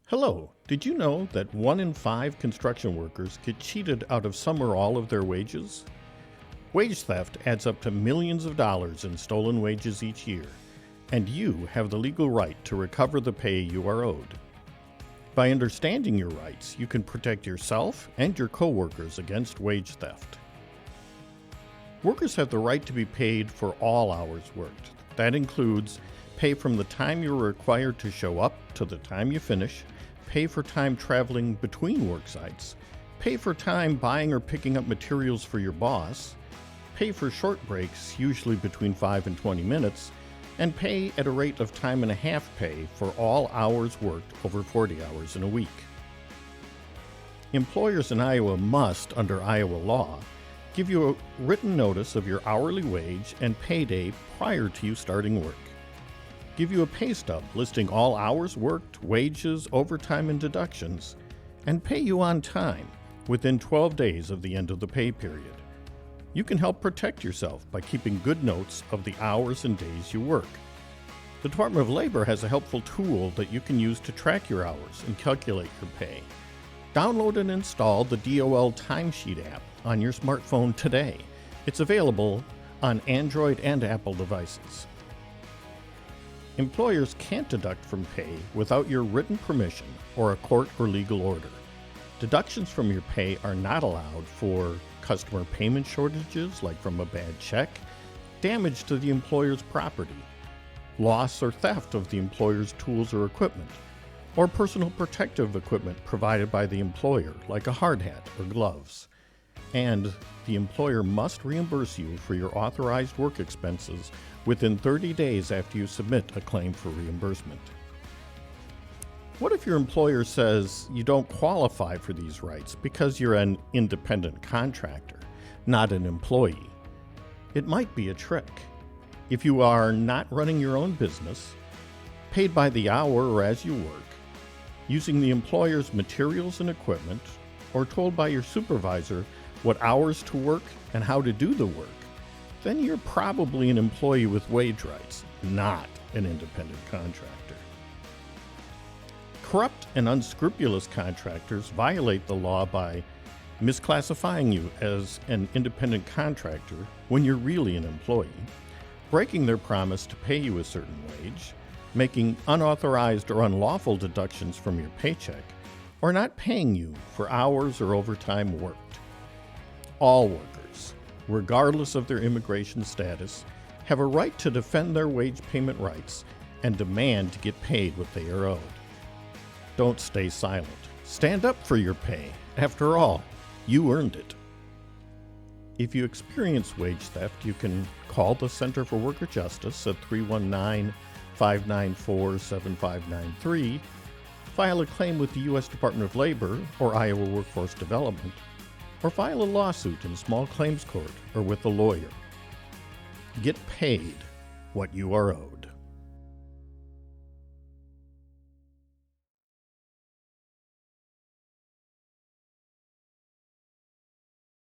Hello. Did you know that 1 in 5 construction workers get cheated out of some or all of their wages? Wage theft adds up to millions of dollars in stolen wages each year, and you have the legal right to recover the pay you are owed. By understanding your rights, you can protect yourself and your coworkers against wage theft. Workers have the right to be paid for all hours worked. That includes pay from the time you're required to show up to the time you finish, pay for time traveling between work sites, pay for time buying or picking up materials for your boss, pay for short breaks, usually between 5 and 20 minutes, and pay at a rate of time and a half pay for all hours worked over 40 hours in a week. Employers in Iowa must, under Iowa law, give you a written notice of your hourly wage and payday prior to you starting work. Give you a pay stub listing all hours worked, wages, overtime, and deductions, and pay you on time within 12 days of the end of the pay period. You can help protect yourself by keeping good notes of the hours and days you work. The Department of Labor has a helpful tool that you can use to track your hours and calculate your pay. Download and install the DOL Timesheet app on your smartphone today. It's available on Android and Apple devices. Employers can't deduct from pay without your written permission or a court or legal order. Deductions from your pay are not allowed for customer payment shortages, like from a bad check, damage to the employer's property, loss or theft of the employer's tools or equipment, or personal protective equipment provided by the employer, like a hard hat or gloves. And the employer must reimburse you for your authorized work expenses within 30 days after you submit a claim for reimbursement. What if your employer says you don't qualify for these rights because you're an independent contractor, not an employee? It might be a trick. If you are not running your own business, paid by the hour or as you work, using the employer's materials and equipment, or told by your supervisor what hours to work and how to do the work, then you're probably an employee with wage rights, not an independent contractor. Corrupt and unscrupulous contractors violate the law by misclassifying you as an independent contractor when you're really an employee, breaking their promise to pay you a certain wage, making unauthorized or unlawful deductions from your paycheck, or not paying you for hours or overtime worked. All workers, regardless of their immigration status, have a right to defend their wage payment rights and demand to get paid what they are owed. Don't stay silent. Stand up for your pay. After all, you earned it. If you experience wage theft, you can call the Center for Worker Justice at 319-594-7593, file a claim with the U.S. Department of Labor or Iowa Workforce Development, or file a lawsuit in small claims court or with a lawyer. Get paid what you are owed.